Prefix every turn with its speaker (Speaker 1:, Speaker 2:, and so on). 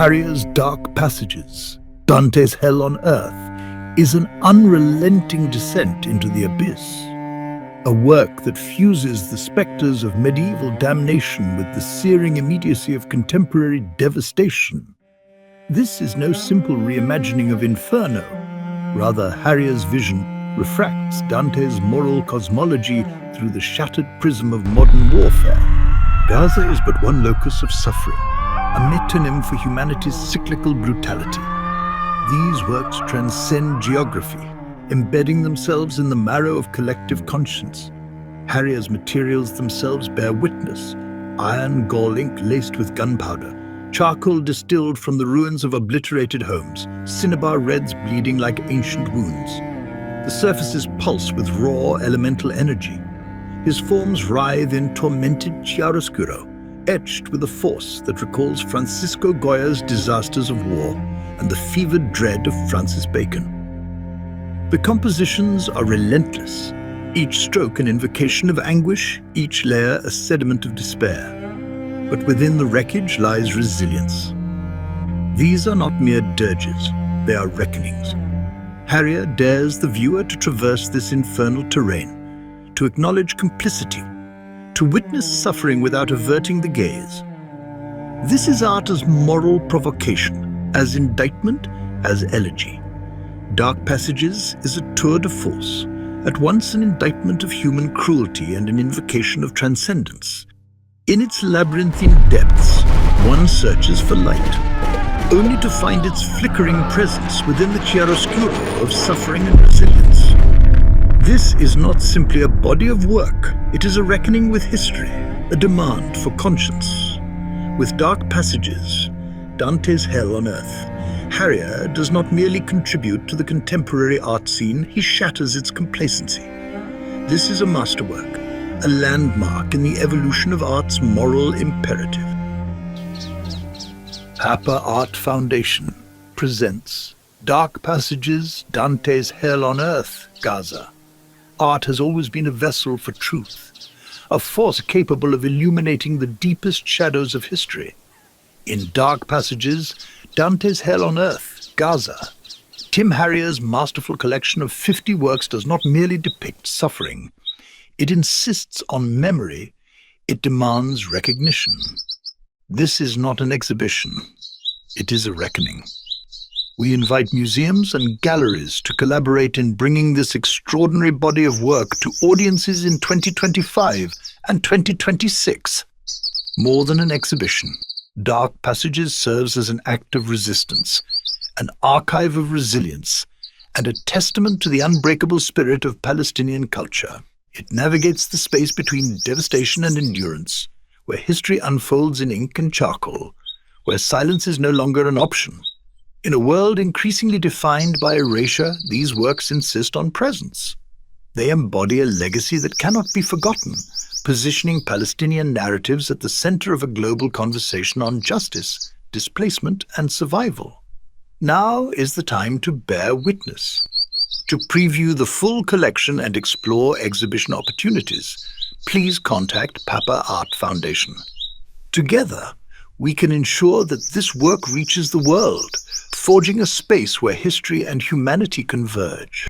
Speaker 1: Harrier's Dark Passages, Dante's Hell on Earth, is an unrelenting descent into the abyss. A work that fuses the spectres of medieval damnation with the searing immediacy of contemporary devastation. This is no simple reimagining of Inferno. Rather, Harrier's vision refracts Dante's moral cosmology through the shattered prism of modern warfare. Gaza is but one locus of suffering, a metonym for humanity's cyclical brutality. These works transcend geography, embedding themselves in the marrow of collective conscience. Harrier's materials themselves bear witness: iron-gall ink laced with gunpowder, charcoal distilled from the ruins of obliterated homes, cinnabar reds bleeding like ancient wounds. The surfaces pulse with raw elemental energy. His forms writhe in tormented chiaroscuro, etched with a force that recalls Francisco Goya's disasters of war and the fevered dread of Francis Bacon. The compositions are relentless, each stroke an invocation of anguish, each layer a sediment of despair. But within the wreckage lies resilience. These are not mere dirges, they are reckonings. Harrier dares the viewer to traverse this infernal terrain, to acknowledge complicity, to witness suffering without averting the gaze. This is art as moral provocation, as indictment, as elegy. Dark Passages is a tour de force, at once an indictment of human cruelty and an invocation of transcendence. In its labyrinthine depths, one searches for light, only to find its flickering presence within the chiaroscuro of suffering and resilience. This is not simply a body of work, it is a reckoning with history, a demand for conscience. With Dark Passages, Dante's Hell on Earth, Harrier does not merely contribute to the contemporary art scene, he shatters its complacency. This is a masterwork, a landmark in the evolution of art's moral imperative. Papa Art Foundation presents Dark Passages, Dante's Hell on Earth, Gaza. Art has always been a vessel for truth, a force capable of illuminating the deepest shadows of history. In Dark Passages, Dante's Hell on Earth, Gaza, Tim Harrier's masterful collection of 50 works does not merely depict suffering. It insists on memory, it demands recognition. This is not an exhibition, it is a reckoning. We invite museums and galleries to collaborate in bringing this extraordinary body of work to audiences in 2025 and 2026. More than an exhibition, Dark Passages serves as an act of resistance, an archive of resilience, and a testament to the unbreakable spirit of Palestinian culture. It navigates the space between devastation and endurance, where history unfolds in ink and charcoal, where silence is no longer an option. In a world increasingly defined by erasure, these works insist on presence. They embody a legacy that cannot be forgotten, positioning Palestinian narratives at the center of a global conversation on justice, displacement, and survival. Now is the time to bear witness. To preview the full collection and explore exhibition opportunities, please contact Papa Art Foundation. Together, we can ensure that this work reaches the world, forging a space where history and humanity converge.